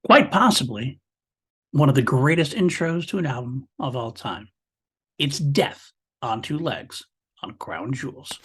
Quite possibly one of the greatest intros to an album of all time. It's Death on Two Legs on Crown Jewels.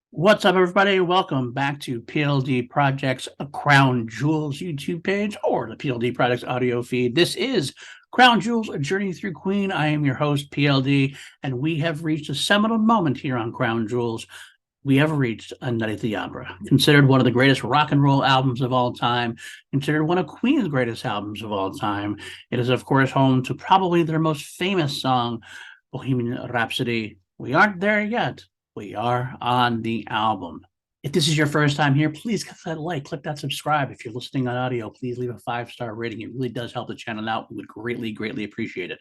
What's up, everybody? Welcome back to PLD Project's Crown Jewels YouTube page or the PLD Project's audio feed. This is Crown Jewels, A Journey Through Queen. I am your host, PLD, and we have reached a seminal moment here on Crown Jewels. We have reached A Night at the Opera, considered one of the greatest rock and roll albums of all time, considered one of Queen's greatest albums of all time. It is, of course, home to probably their most famous song, Bohemian Rhapsody. We aren't there yet. We are on the album. If this is your first time here, please click that like, click that subscribe. If you're listening on audio, please leave a 5-star rating. It really does help the channel out. We would greatly, greatly appreciate it.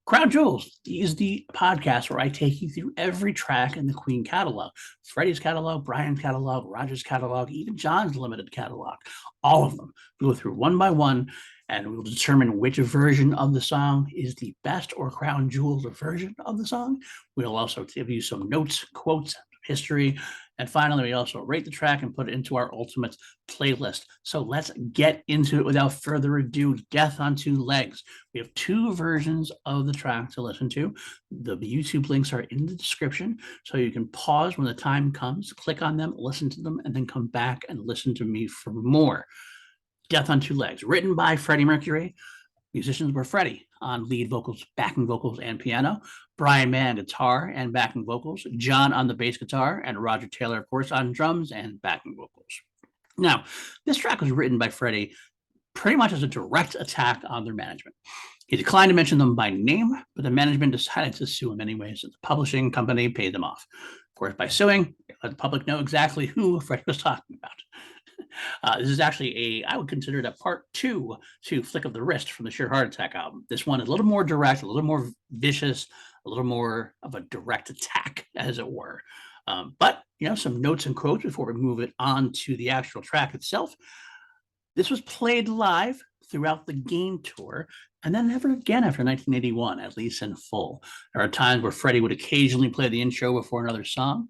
Crown Jewels is the podcast where I take you through every track in the Queen catalog. Freddie's catalog, Brian's catalog, Roger's catalog, even John's limited catalog. All of them. We go through one by one, and we'll determine which version of the song is the best or Crown Jewels version of the song. We'll also give you some notes, quotes, history, and finally, we also rate the track and put it into our ultimate playlist. So let's get into it without further ado. Death on Two Legs. We have two versions of the track to listen to. The YouTube links are in the description, so you can pause when the time comes, click on them, listen to them, and then come back and listen to me for more. Death on Two Legs, written by Freddie Mercury. Musicians were Freddie on lead vocals, backing vocals, and piano, Brian May on guitar and backing vocals, John on the bass guitar, and Roger Taylor, of course, on drums and backing vocals. Now, this track was written by Freddie pretty much as a direct attack on their management. He declined to mention them by name, but the management decided to sue him anyways, and the publishing company paid them off. Of course, by suing, they let the public know exactly who Freddie was talking about. This is actually I would consider it a part 2 to Flick of the Wrist from the Sheer Heart Attack album. This one is a little more direct, a little more vicious, a little more of a direct attack, as it were. But, some notes and quotes before we move it on to the actual track itself. This was played live throughout the Game Tour, and then never again after 1981, at least in full. There are times where Freddie would occasionally play the intro before another song.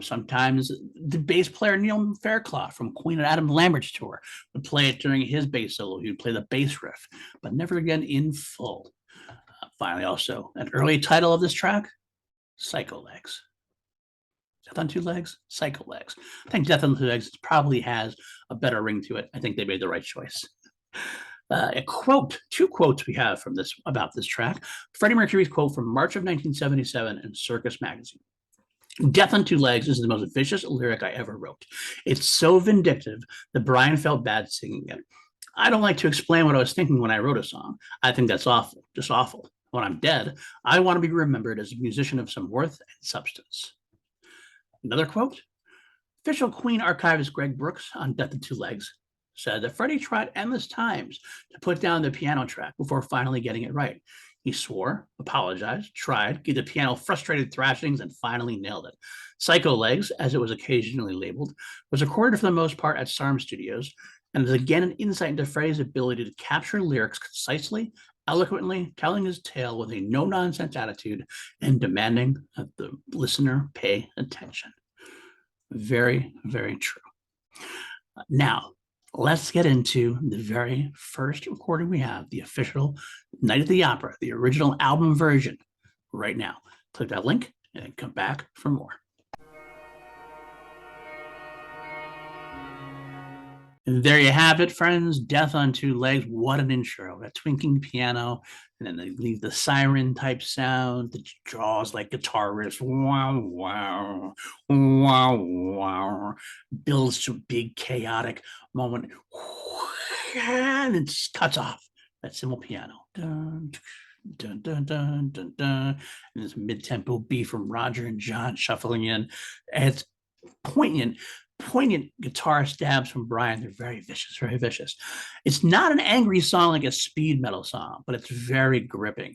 Sometimes the bass player Neil Fairclough from Queen and Adam Lambert's tour would play it during his bass solo. He would play the bass riff, but never again in full. Finally, also, an early title of this track, Psycho Legs. Death on Two Legs, Psycho Legs. I think Death on Two Legs probably has a better ring to it. I think they made the right choice. Two quotes we have from this about this track. Freddie Mercury's quote from March of 1977 in Circus Magazine. Death on Two Legs is the most vicious lyric I ever wrote. It's so vindictive that Brian felt bad singing it. I don't like to explain what I was thinking when I wrote a song. I think that's awful, just awful. When I'm dead, I want to be remembered as a musician of some worth and substance. Another quote, official Queen archivist Greg Brooks on Death on Two Legs said that Freddie tried endless times to put down the piano track before finally getting it right. He swore, apologized, tried, gave the piano frustrated thrashings, and finally nailed it. Psycho Legs, as it was occasionally labeled, was recorded for the most part at SARM Studios, and is again an insight into Freddie's ability to capture lyrics concisely, eloquently, telling his tale with a no-nonsense attitude and demanding that the listener pay attention. Very, very true. Now, let's get into the very first recording we have, the official Night at the Opera, the original album version, right now. Click that link and come back for more. And there you have it, friends. Death on Two Legs. What an intro. That twinking piano, and then they leave the siren type sound that draws like guitar riffs. Wow, wow, wow, wow. Builds to a big chaotic moment. And it just cuts off that simple piano. Dun, dun, dun, dun, dun, dun. And this mid-tempo beat from Roger and John shuffling in. And it's poignant, poignant guitar stabs from Brian. They're very vicious, very vicious. It's not an angry song like a speed metal song, but it's very gripping.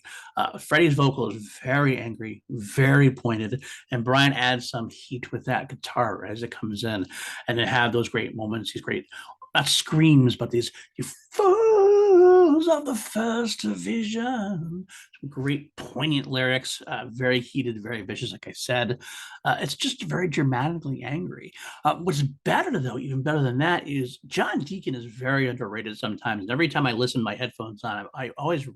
Freddie's vocal is very angry, very pointed, and Brian adds some heat with that guitar as it comes in, and they have those great moments. These great, not screams, but these "you fools of the first division." Some great poignant lyrics, very heated, very vicious. Like I said, it's just very dramatically angry. What's better though, even better than that, is John Deacon is very underrated sometimes. And every time I listen my headphones on, I always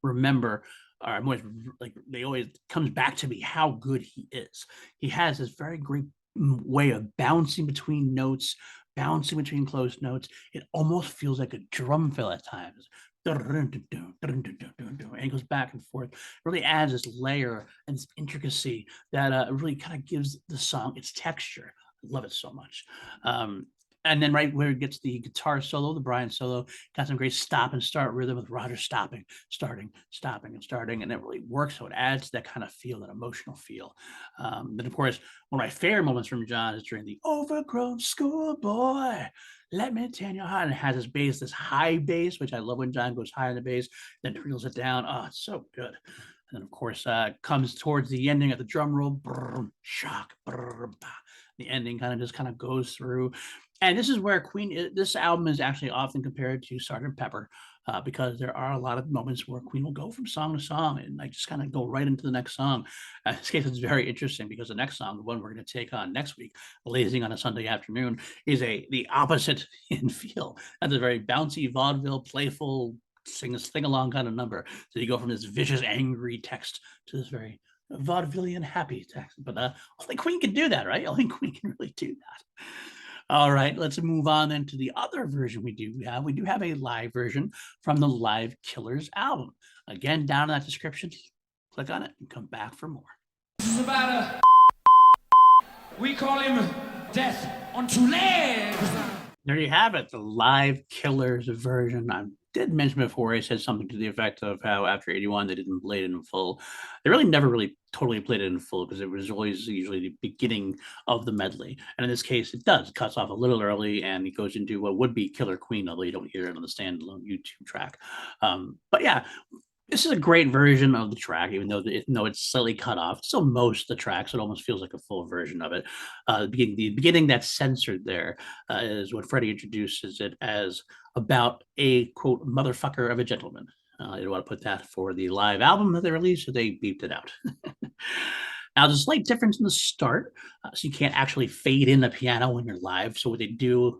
remember, or I'm always like, they always comes back to me how good he is. He has this very great way of bouncing between notes, bouncing between close notes. It almost feels like a drum fill at times. And it goes back and forth. It really adds this layer and this intricacy that really kind of gives the song its texture. I love it so much. And then right where it gets the guitar solo, the Brian solo, got some great stop and start rhythm with Roger stopping, starting, stopping, and starting, and it really works. So it adds that kind of feel, that emotional feel. Then of course, one of my favorite moments from John is during the "Overgrown Schoolboy." Let me tell you how, and it has this bass, this high bass, which I love when John goes high in the bass, then reels it down. Oh, it's so good. And then of course, comes towards the ending at the drum roll, brr, shock, brr, bah. The ending kind of goes through. And this is where this album is actually often compared to Sgt. Pepper, because there are a lot of moments where Queen will go from song to song and like just kind of go right into the next song. In this case, it's very interesting because the next song, the one we're going to take on next week, "Lazing on a Sunday Afternoon," is the opposite in feel. That's a very bouncy, vaudeville, playful, sing along kind of number. So you go from this vicious, angry text to this very vaudevillian, happy text. But only Queen can do that, right? Only Queen can really do that. All right, let's move on then to the other version we do have. We do have a live version from the Live Killers album. Again, down in that description, click on it and come back for more. This is about we call him Death on Two Legs. There you have it, the Live Killers version. I did mention before, I said something to the effect of how after 81 they didn't play it in full. They really never really totally played it in full because it was always usually the beginning of the medley. And in this case, it does. It cuts off a little early and it goes into what would be Killer Queen, although you don't hear it on the standalone YouTube track. But yeah, this is a great version of the track, even though it's slightly cut off. So most of the tracks, it almost feels like a full version of it. The beginning that's censored there is what Freddie introduces it as about a, quote, "motherfucker of a gentleman." I didn't want to put that for the live album that they released, so they beeped it out. Now, there's a slight difference in the start, so you can't actually fade in the piano when you're live. So what they do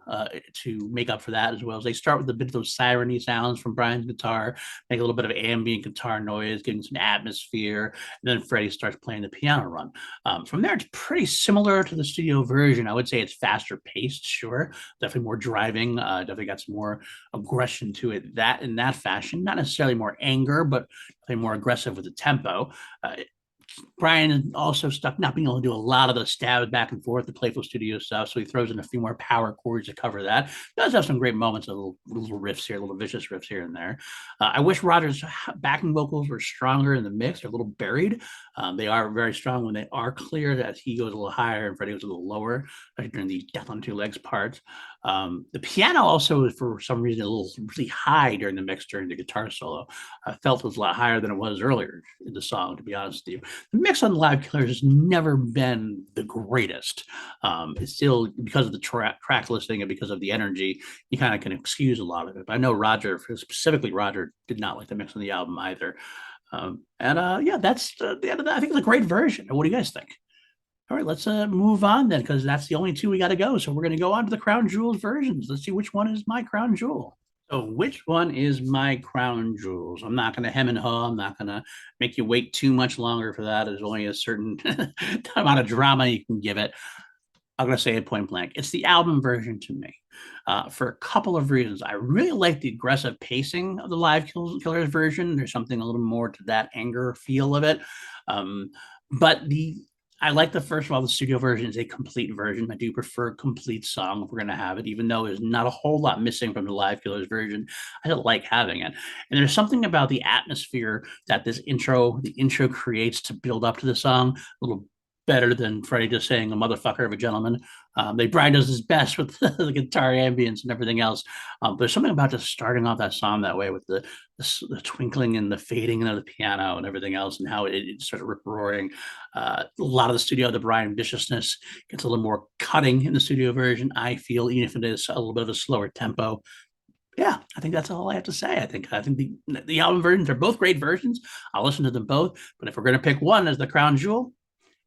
to make up for that as well is they start with a bit of those siren-y sounds from Brian's guitar, make a little bit of ambient guitar noise, giving some atmosphere, and then Freddie starts playing the piano run. From there, it's pretty similar to the studio version. I would say it's faster paced, sure, definitely more driving, definitely got some more aggression to it in that fashion. Not necessarily more anger, but definitely more aggressive with the tempo. Brian also stuck not being able to do a lot of the stabs back and forth, the playful studio stuff. So he throws in a few more power chords to cover that. Does have some great moments, little riffs here, little vicious riffs here and there. I wish Roger's backing vocals were stronger in the mix. They're a little buried. They are very strong when they are clear, that he goes a little higher and Freddie goes a little lower during the Death on Two Legs parts. The piano also, for some reason, a little really high during the mix during the guitar solo. I felt it was a lot higher than it was earlier in the song, to be honest with you. The mix on Live Killers has never been the greatest. It's still, because of the track listing and because of the energy, you kind of can excuse a lot of it. But I know Roger, specifically Roger, did not like the mix on the album either. Yeah, that's the end of that. I think it's a great version. What do you guys think? All right, let's move on then, because that's the only two we got to go. So we're going to go on to the Crown Jewels versions. Let's see which one is my crown jewel. So which one is my crown jewels? I'm not going to hem and haw. I'm not going to make you wait too much longer for that. There's only a certain amount of drama you can give it. I'm going to say it point blank. It's the album version to me. For a couple of reasons. I really like the aggressive pacing of the Live Killers version. There's something a little more to that anger feel of it. But I like the first of all, the studio version is a complete version. I do prefer a complete song if we're going to have it, even though there's not a whole lot missing from the Live Killers version. I don't like having it. And there's something about the atmosphere that the intro creates to build up to the song, a little better than Freddie just saying a motherfucker of a gentleman. Brian does his best with the guitar ambience and everything else. There's something about just starting off that song that way with the twinkling and the fading of the piano and everything else, and how it started rip roaring. A lot of the studio, the Brian viciousness gets a little more cutting in the studio version, I feel, even if it is a little bit of a slower tempo. Yeah, I think that's all I have to say. I think the album versions are both great versions. I'll listen to them both, but if we're gonna pick one as the crown jewel,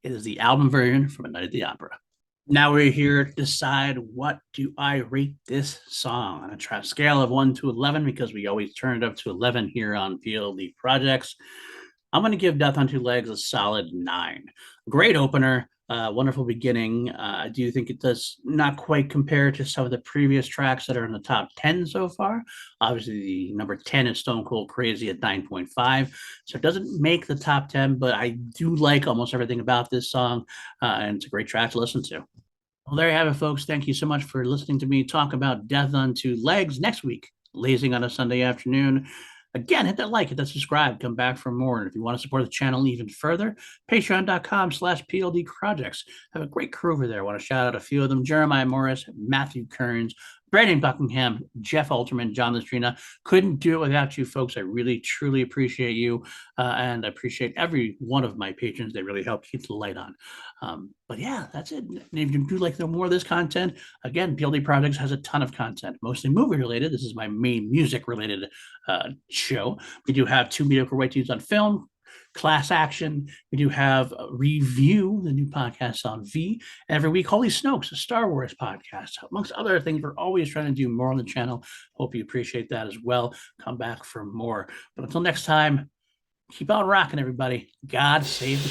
it is the album version from A Night at the Opera. Now we're here to decide what do I rate this song on a scale of 1 to 11, because we always turn it up to 11 here on PLD Projects. I'm going to give Death on Two Legs a solid 9. Great opener, wonderful beginning. I do think it does not quite compare to some of the previous tracks that are in the top 10 so far. Obviously, the number 10 is Stone Cold Crazy at 9.5. So it doesn't make the top 10, but I do like almost everything about this song, and it's a great track to listen to. Well, there you have it, folks. Thank you so much for listening to me talk about Death on Two Legs. Next week, Lazing on a Sunday Afternoon. Again, hit that like, hit that subscribe, come back for more. And if you want to support the channel even further, patreon.com/PLD Projects. Have a great crew over there. I want to shout out a few of them: Jeremiah Morris, Matthew Kearns, Brandon Buckingham, Jeff Alterman, John Lustrina. Couldn't do it without you folks. I really, truly appreciate you. And I appreciate every one of my patrons. They really help keep the light on. But yeah, that's it. And if you do like more of this content, again, PLD Projects has a ton of content, mostly movie related. This is my main music related show. We do have 2 Mediocre White Dudes on Film, Class Action. We do have Review, the new podcast on V. Every week, Holy Snokes, a Star Wars podcast. Amongst other things, we're always trying to do more on the channel. Hope you appreciate that as well. Come back for more. But until next time, keep on rocking, everybody. God save the